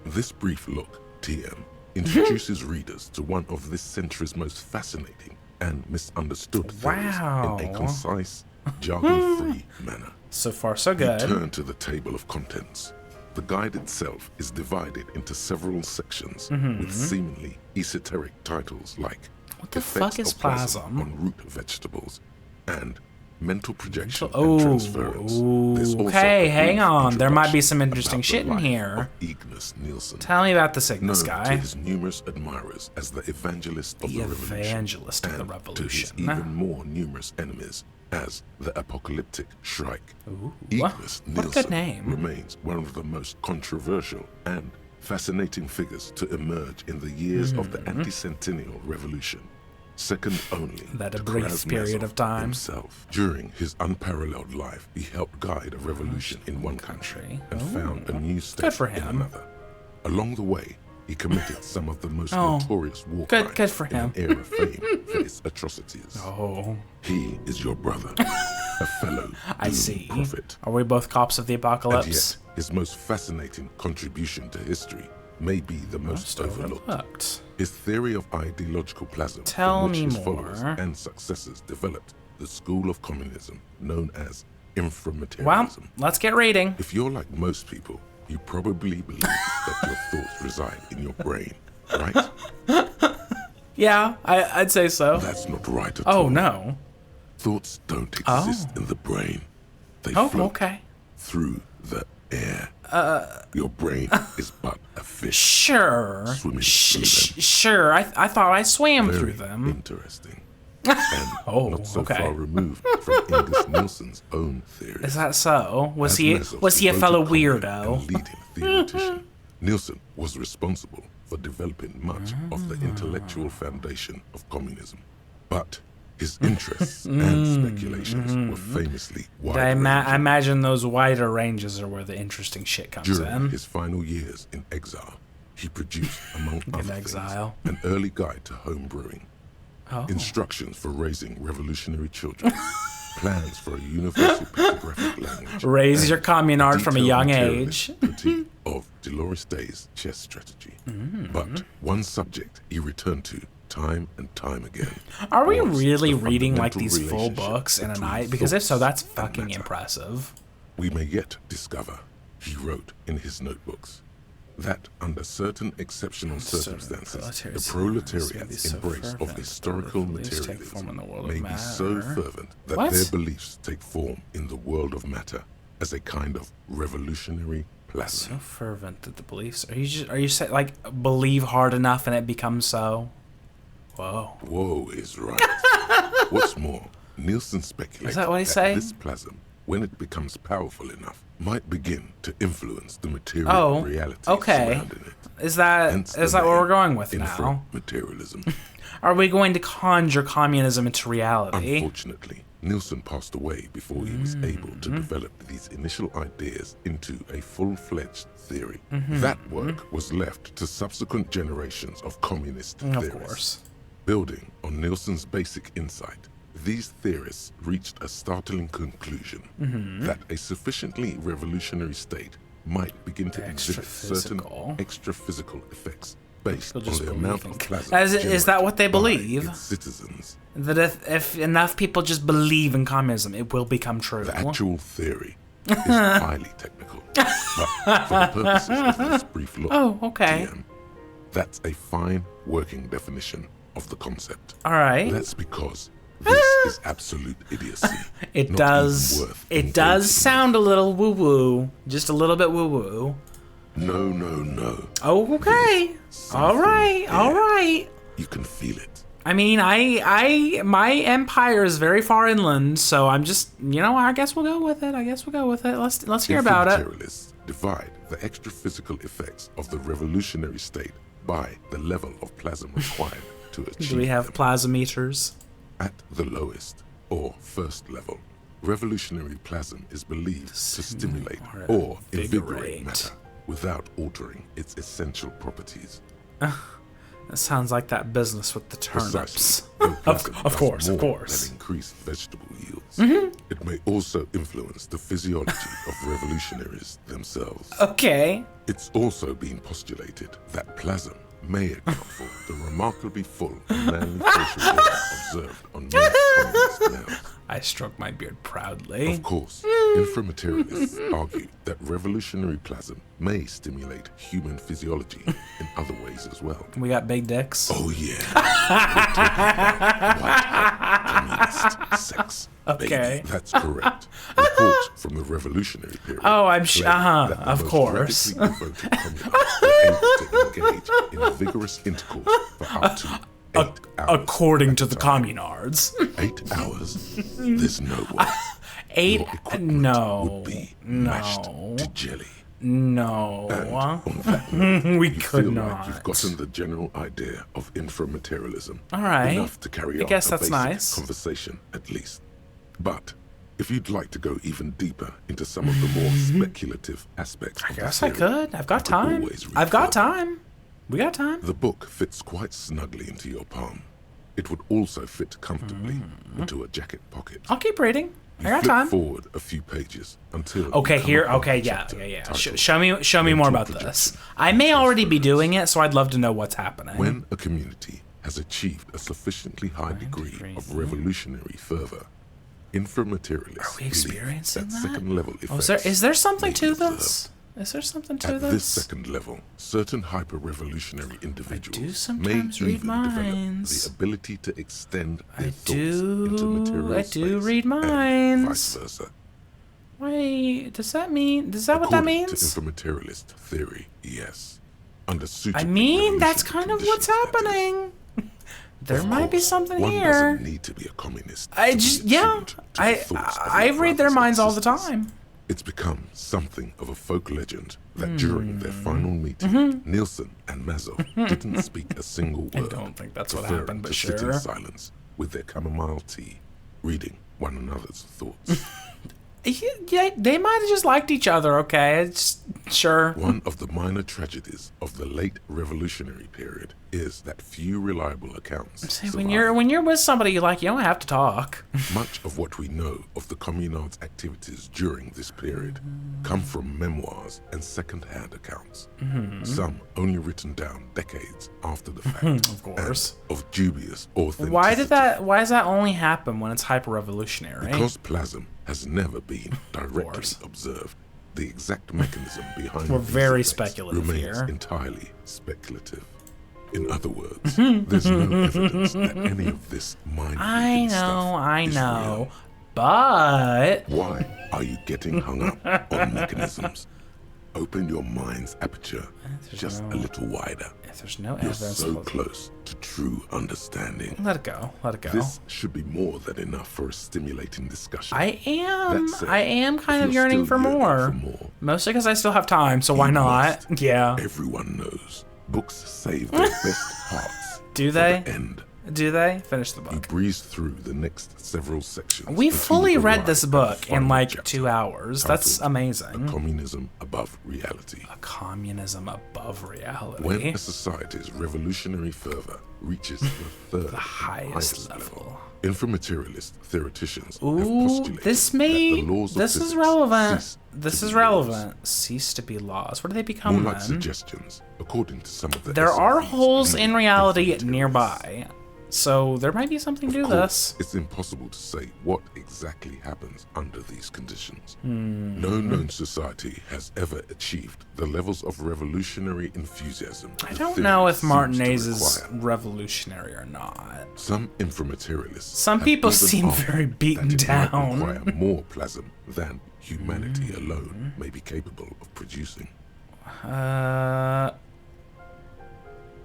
This brief look, TM, introduces readers to one of this century's most fascinating and misunderstood theories Wow. in a concise, jargon-free manner. So far, so You good. turn to the table of contents. The guide itself is divided into several sections with seemingly esoteric titles like What the Effects fuck is of Plasm plasm? on Root Vegetables and mental projection Oh, and transference. There's also okay, a hang brief on. There might be some introduction interesting about shit in the life here. of Ignis Nielsen, Tell me about the known Cygnus to guy. his numerous admirers as the evangelist of The the revolution, evangelist of the and to revolution. his even more numerous enemies as the apocalyptic Shrike. Ooh, Ignis what a good Nielsen name. remains one of the most controversial and fascinating figures to emerge in the years of the anti-centennial revolution, second only That a to brief Krasnazov period of time. himself. During his unparalleled life, he helped guide a revolution in one country and found a new state for in him. another. Along the way, he committed some of the most Oh, notorious war good crimes for in him. an era famed for its atrocities. Oh, He is your brother, a fellow I doomed see. prophet. Are we both cops of the And apocalypse? yet, his most fascinating contribution to history may be the most overlooked. Overlooked. His theory of ideological plasm, Tell from which me his more. followers and successors developed the school of communism known as Well, Infra-Materialism. let's get reading. If you're like most people, you probably believe that your thoughts reside in your brain, right? Yeah, I'd say so. That's not right at all. Oh, no. Thoughts don't exist in the brain. They Oh, float okay. through the air. Your brain is but a fish. Sure. Swimming through them. Sure. I thought I swam Very through them. interesting. And Oh, not so okay. far removed from Ignis Nielsen's own theories. Is that so? Was As he Mazov's a fellow devoted comrade weirdo? and leading theoretician, Nielsen was responsible for developing much of the intellectual foundation of communism. But his interests and speculations were famously I wide-ranging. imagine those wider ranges are where the interesting shit comes During in. his final years in exile, he produced, among other exile. things, an early guide to home brewing, Oh. instructions for raising revolutionary children, plans for a universal pictographic language, Raise and your communard from a detailed young materialist age. critique of Dolores Day's chess strategy. But one subject he returned to time and time again. Are we was really the reading like fundamental these full relationship books in a between night? Because if so, that's thoughts and fucking matter. impressive. We may yet discover, he wrote in his notebooks, that under certain exceptional circumstances, the proletariat's embrace of historical materialism may be so fervent that What? their beliefs take form in the world of matter as a kind of revolutionary plasm. So fervent that the beliefs are you saying like believe hard enough and it becomes so? Whoa. Whoa is right. What's more, Nielsen speculated Is that what he's saying? this plasm, when it becomes powerful enough, might begin to influence the material reality surrounding it. Is that Hence is the that what we're name going with now? Infra-Materialism. Are we going to conjure communism into reality? Unfortunately, Nielsen passed away before he was able to Mm-hmm. develop these initial ideas into a full-fledged theory. Mm-hmm. That work was left to subsequent generations of communist Of theorists. course. Building on Nielsen's basic insight, these theorists reached a startling conclusion Mm-hmm. that a sufficiently revolutionary state might begin to exhibit certain Extra-physical. extra-physical effects based They'll on just the believe amount them. of plasma Is that what they generated by believe? its citizens. That if enough people just believe in communism, it will become true. The actual theory is highly technical, but for the purposes of this brief look, Oh, okay. TM, that's a fine working definition of the concept. All right. That's because this is absolute idiocy. It not does. even worth It does engaging sound a little woo woo, just a little bit woo woo. with. No, no, no. Oh, okay. All right. All here. right. You can feel it. I mean, my empire is very far inland, so I'm just, I guess we'll go with it. Let's hear about it. Infra-materialists divide the extra-physical effects of the revolutionary state by the level of plasma required to achieve Do we have them. plasmometers? At the lowest, or first level, revolutionary plasm is believed to stimulate or invigorate invigorate. matter without altering its essential properties. That sounds like that business with the turnips. Precisely. Though plasm Of does course, of more course. than increase vegetable yields. Mm-hmm. It may also influence the physiology of revolutionaries themselves. Okay. It's also been postulated that plasm may account for the remarkably full and manly facial hair observed on men communist males. I stroke my beard proudly. Of course, infra-materialists argue that revolutionary plasm may stimulate human physiology in other ways as well. We got big dicks. Oh yeah. We're talking about white-hot communist sex. Okay. Baby, that's correct. Reports from the revolutionary period. Oh, I'm claim uh-huh, that the of most course. radically devoted communists were able to engage in vigorous intercourse for up to 8 hours. According to at the a time. communards. 8 hours? There's no way. 8? Your equipment No. would be mashed No. to jelly. No. And on that note, We you could feel not. like you've gotten the general idea of infra-materialism. All right. Enough to carry I on guess a that's basic nice. conversation, at least. But if you'd like to go even deeper into some of the more speculative aspects I of guess the I theory, could. I've got you could time. always read I've got further. time. We got time. The book fits quite snugly into your palm. It would also fit comfortably into a jacket pocket. I'll keep reading. You I got flip time. forward a few pages until Okay, you come here. upon Okay, a yeah, chapter yeah. titled Show me more about Mental this. Projection. I may already be doing it, so I'd love to know what's happening. When a community has achieved a sufficiently high degree of revolutionary fervor, infra-materialists Are we experiencing believe that? second-level Oh, effects is there something may to be observed. this? Is there something to At this? this second level, certain hyper-revolutionary individuals sometimes may read even develop minds. the ability to extend their I thoughts into material I space do read and minds. vice versa. Wait, does that mean? Is that what that According to means? infra-materialist theory, yes. Under suitable I mean, that's revolutionary kind of what's conditions, that is. happening. There Of might be course, something one here. doesn't need to be a communist. I to be just, yeah, attuned to the thoughts of I your read their brothers and minds all the sisters. time. It's become something of a folk legend that Hmm. during their final meeting, Mm-hmm. Nielsen and Mazov didn't speak a single I word. don't think that's what preferring happened, but to sit sure. in silence with their chamomile tea, reading one another's thoughts. Yeah, they might have just liked each other. Okay, it's sure. One of the minor tragedies of the late revolutionary period is that few reliable accounts See, survive. when you're with somebody you like, you don't have to talk. Much of what we know of the communards' activities during this period come from memoirs and second-hand accounts. Some only written down decades after the fact. Of course. And of dubious authenticity. Why does that only happen when it's hyper-revolutionary? Because plasm has never been directly course. observed. The exact mechanism behind We're these very effects speculative remains here. entirely speculative. In other words, there's no evidence that any of this mind-reading stuff I is know. real. But Why are you getting hung up on mechanisms? Open your mind's aperture just a little wider. if there's no You're evidence, so close to true understanding. let it go. Let it go. This should be more than enough for a stimulating discussion. I am. That said, I am kind if of you're yearning still for yearning more. for more, Mostly because I still have time, so why you not? must. Yeah. Everyone knows books save their best parts. Do for they? The end. Do they finish the You book? breeze through the next several sections. We until fully you read arrive this at the book in final like chapter, 2 hours. That's titled amazing. Communism Above Reality. Communism above reality. When a society's revolutionary fervor reaches the third, The highest level. infra-materialist theoreticians have Ooh, postulated this that may. the laws of This is physics relevant. cease This to is be laws. relevant. Cease to be laws. What do they More become like then? suggestions, according to some of the There are SRE's holes leading in reality infra-materialists. nearby. So there might be something to Of this. course, it's impossible to say what exactly happens under these conditions. Hmm. No known society has ever achieved the levels of revolutionary enthusiasm. I the don't theory know if seems to Martinez is require. revolutionary or not. Some infra-materialists. Some have people even seem argued very beaten that it might down. require more plasm than humanity Hmm. alone may be capable of producing.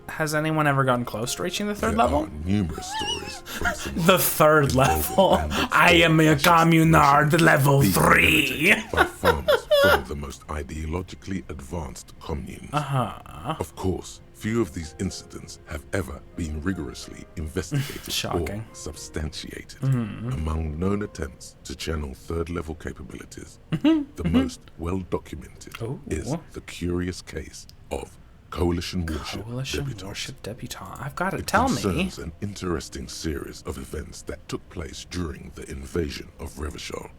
Has anyone ever gotten close to reaching the third There level? are numerous stories from some The third level. I am a communard level 3. by farmers from the most ideologically advanced communes. Of course, few of these incidents have ever been rigorously investigated Shocking. or substantiated. Among known attempts to channel third-level capabilities, the most well-documented is the curious case of Coalition Warship Coalition Debutante. Warship Debutante. I've got it. It Tell me. concerns an interesting series of events that took place during the invasion of Revachol.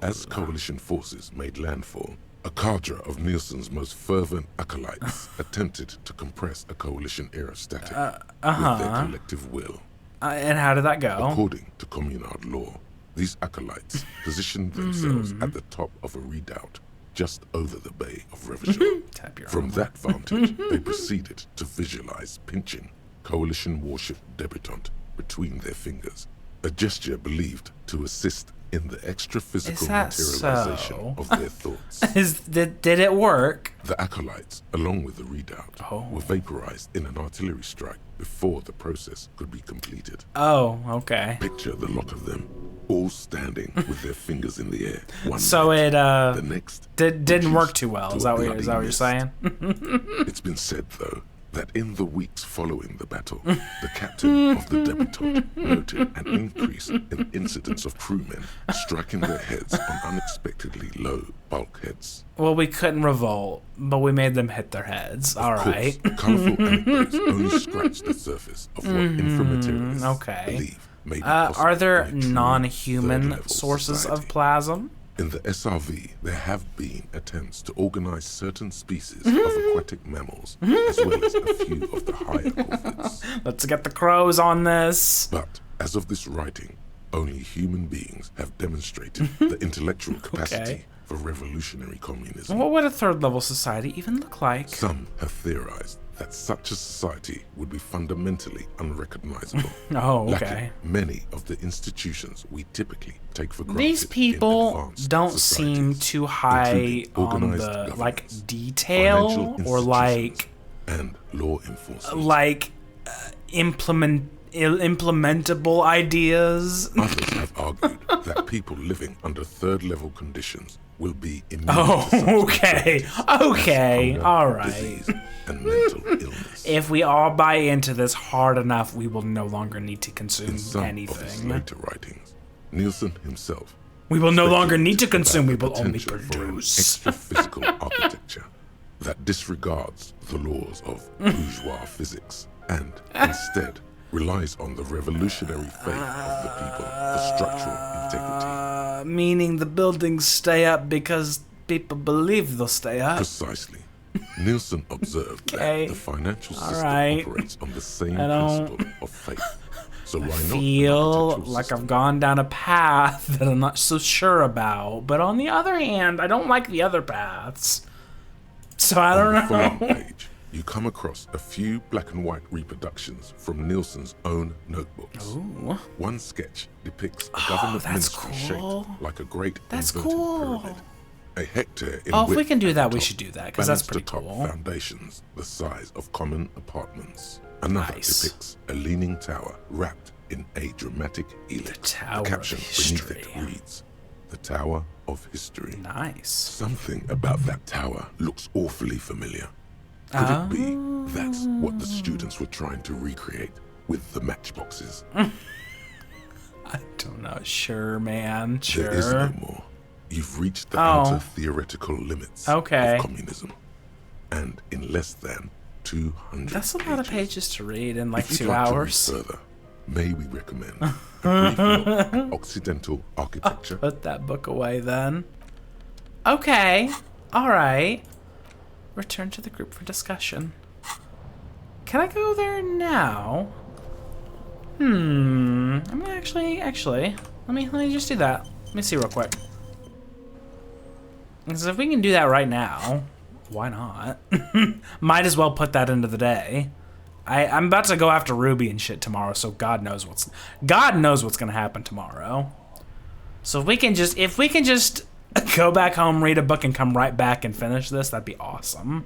As coalition forces made landfall, a cadre of Nielsen's most fervent acolytes attempted to compress a coalition aerostatic with their collective will. And how did that go? According to communard law, these acolytes positioned themselves at the top of a redoubt just over the Bay of Revision. From that vantage, they proceeded to visualize pinching coalition warship debutante between their fingers, a gesture believed to assist in the extra physical materialization of their thoughts. Did it work? The acolytes, along with the redoubt, were vaporized in an artillery strike before the process could be completed. Oh, okay. Picture the lot of them, all standing with their fingers in the air. One So minute, it the next didn't work too well. to Is a that what bloody you're mist. saying? It's been said, though, that in the weeks following the battle, the captain of the debutante noted an increase in incidents of crewmen striking their heads on unexpectedly low bulkheads. Well, we couldn't revolt, but we made them hit their heads. All right. Colourful anecdotes only scratch the surface of what infra-materialists believe may be possible are there in a true non-human third-level sources society. of plasm? In the SRV, there have been attempts to organize certain species of aquatic mammals, as well as a few of the higher corvids. Let's get the crows on this. But, as of this writing, only human beings have demonstrated the intellectual capacity for revolutionary communism. What would a third-level society even look like? Some have theorized that such a society would be fundamentally unrecognizable, Oh, lacking okay. many of the institutions we typically take for granted. These in people advanced don't societies, seem too high including on organized the governance, like detail financial or like and law enforcement. implementable ideas. Others have argued that people living under third-level conditions will be immune to Oh, such okay, infirmities okay, as hunger, all right. disease, and mental illness. If we all buy into this hard enough, we will no longer need to consume In some of his anything. later writings, Nielsen himself We will no longer need to speculated consume, we about will only potential for an produce. extra-physical architecture that disregards the laws of bourgeois physics and instead relies on the revolutionary faith of the people for structural integrity. Meaning the buildings stay up because people believe they'll stay up. Precisely. Nielsen observed Okay. that the financial system right. operates on the same I don't principle of faith. So why not an Feel architectural like system? I've gone down a path that I'm not so sure about. But on the other hand, I don't like the other paths. So I don't On the following know. page, you come across a few black and white reproductions from Nielsen's own notebooks. Ooh. One sketch depicts a government that's ministry cool. shaped like a great That's inverted cool. pyramid. A hectare in Oh, if we width can do at that, the we top, should do that, 'cause that's balanced pretty atop cool. foundations the size of common apartments. Another Nice. depicts a leaning tower wrapped in a dramatic helix. Tower of caption beneath it History. reads, "The Tower of History." Nice. Something about that tower looks awfully familiar. Could it be that's what the students were trying to recreate with the matchboxes? I don't know. Sure, man. Sure. There is no more. You've reached the Oh. outer theoretical limits Okay. of communism. And in less than 200 That's a lot of pages to read in like If you'd 2 like to read hours. further, may we recommend a brief look at Occidental architecture? Put that book away then. Okay. All right. Return to the group for discussion. Can I go there now? I mean, actually, let me just do that. Let me see real quick. Because if we can do that right now, why not? Might as well put that into the day. I'm about to go after Ruby and shit tomorrow, so God knows what's gonna happen tomorrow. So if we can just go back home, read a book, and come right back and finish this, that'd be awesome.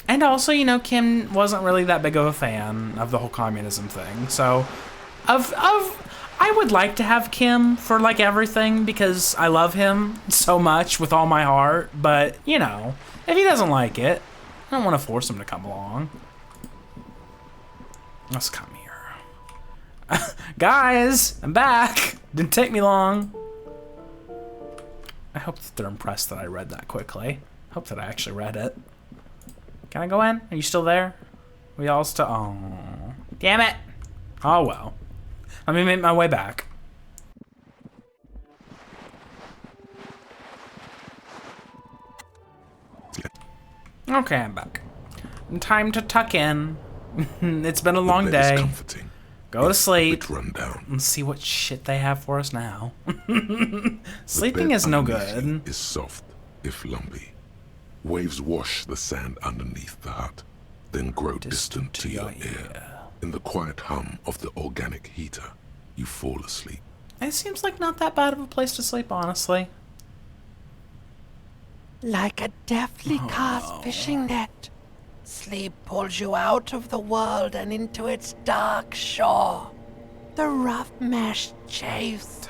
And also, you know, Kim wasn't really that big of a fan of the whole communism thing, so I would like to have Kim for like everything because I love him so much with all my heart, but you know, if he doesn't like it, I don't want to force him to come along. Let's come here. Guys, I'm back. Didn't take me long. I hope that they're impressed that I read that quickly. Hope that I actually read it. Can I go in? Are you still there? We all still... Oh, damn it. Oh, well. Let me make my way back. Okay, I'm back. Time to tuck in. It's been a long The bed is day. comforting, Go to sleep. Bit run down. Let's see what shit they have for us now. The Sleeping bed is no underneath you good. is soft, if lumpy. Waves wash the sand underneath the hut, then grow distant to your ear. In the quiet hum of the organic heater, you fall asleep. It seems like not that bad of a place to sleep, honestly. Like a deftly cast fishing net, sleep pulls you out of the world and into its dark shore. The rough mesh chafes,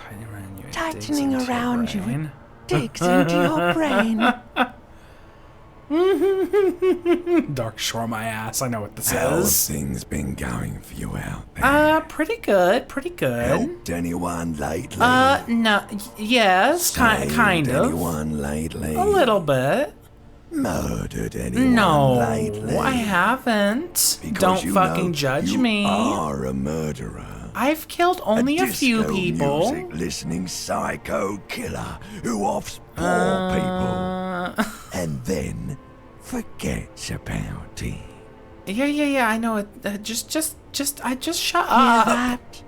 tightening around you. It digs into your brain. Dark shore my ass. I know what this How's is. things been going for you out there? Pretty good. Pretty good. Helped anyone lately? No. Yes, Saved kind of. anyone lately? A little bit. Murdered anyone No, lately? I haven't. Because Don't you fucking know judge you me. are a murderer. I've killed only a few disco people. music listening psycho killer who offs poor people and then forgets about it. Yeah, I know it. Just shut Hear up. that?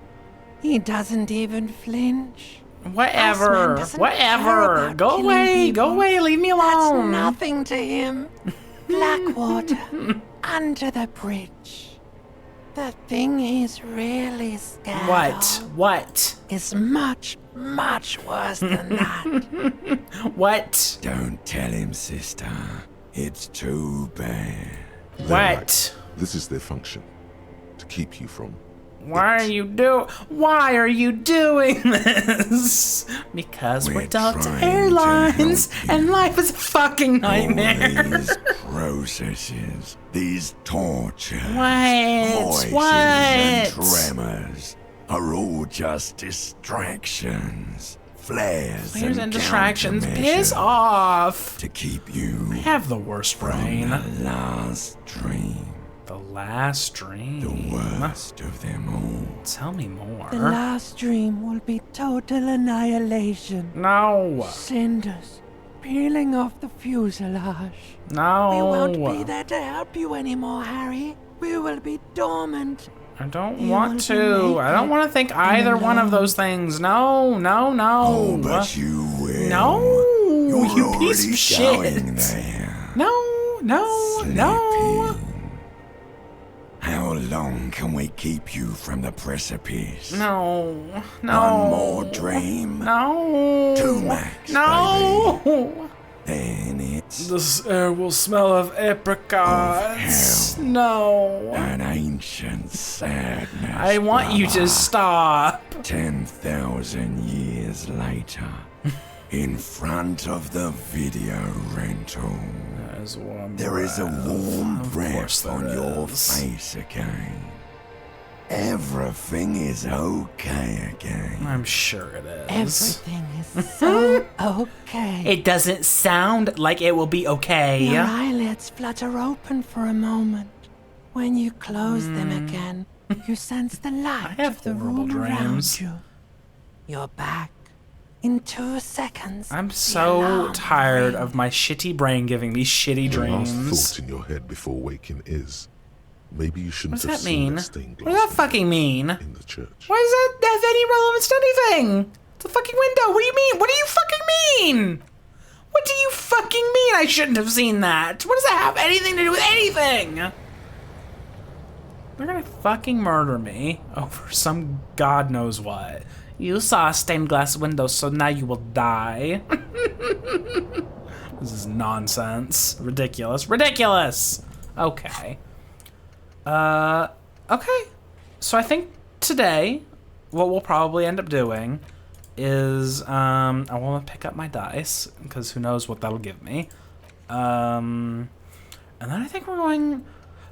He doesn't even flinch. Whatever, Iceman doesn't care whatever. about Go killing away, go people. away. Leave me That's alone. nothing to him. Blackwater, under the bridge. The thing he's really scared of What? is much, much worse than that. What? Don't tell him, sister. It's too bad. What? This is their function, to keep you from Why are you doing this? Because we're We're Delta trying to Airlines help you. and life is a fucking nightmare. All these processes, these torture, What? voices and tremors are all just distractions, flares and distractions. countermeasures Piss off. to keep you I have the worst from brain. the last dream, The last dream. the worst of them all. Tell me more. The last dream will be total annihilation. No. Cinders peeling off the fuselage. No. We won't be there to help you anymore, Harry. We will be dormant. I don't You want will to. be I don't naked want to think and either one of alone. those things. No. Oh, but you will. No, You're you piece of already going shit. there. No. Sleeping. How long can we keep you from the precipice? No. One more dream? No. Two max, No. Then it's This air will smell of apricots. Of hell. No. an ancient sadness. I want you to brother. stop. 10,000 years later, in front of the video rental, There's warm there is a warm Of course breath there on your is. face again. Everything is okay again. I'm sure it is. Everything is so okay. It doesn't sound like it will be okay. Your eyelids flutter open for a moment. When you close them again, you sense the light have of the horrible room dreams. around you. You're back. In 2 seconds. I'm the so alarm tired rings. of my shitty brain giving me shitty The last dreams. thought in your head before waking is, maybe you What shouldn't does have that seen mean? that stained What glass does that fucking mean? in the church. Why does that have any relevance to anything? It's a fucking window. What do you mean? What do you fucking mean? What do you fucking mean I shouldn't have seen that? What does that have anything to do with anything? They're gonna fucking murder me over some god knows what. You saw a stained glass window, so now you will die. This is nonsense. Ridiculous. Ridiculous! Okay. Okay. So I think today, what we'll probably end up doing is, I want to pick up my dice, because who knows what that'll give me. And then I think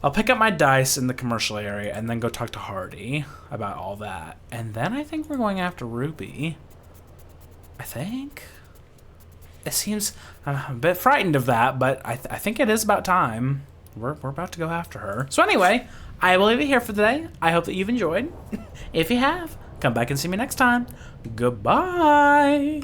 I'll pick up my dice in the commercial area and then go talk to Hardy about all that. And then I think we're going after Ruby. I think. It seems, I'm a bit frightened of that, but I think it is about time. We're about to go after her. So anyway, I will leave it here for today. I hope that you've enjoyed. If you have, come back and see me next time. Goodbye.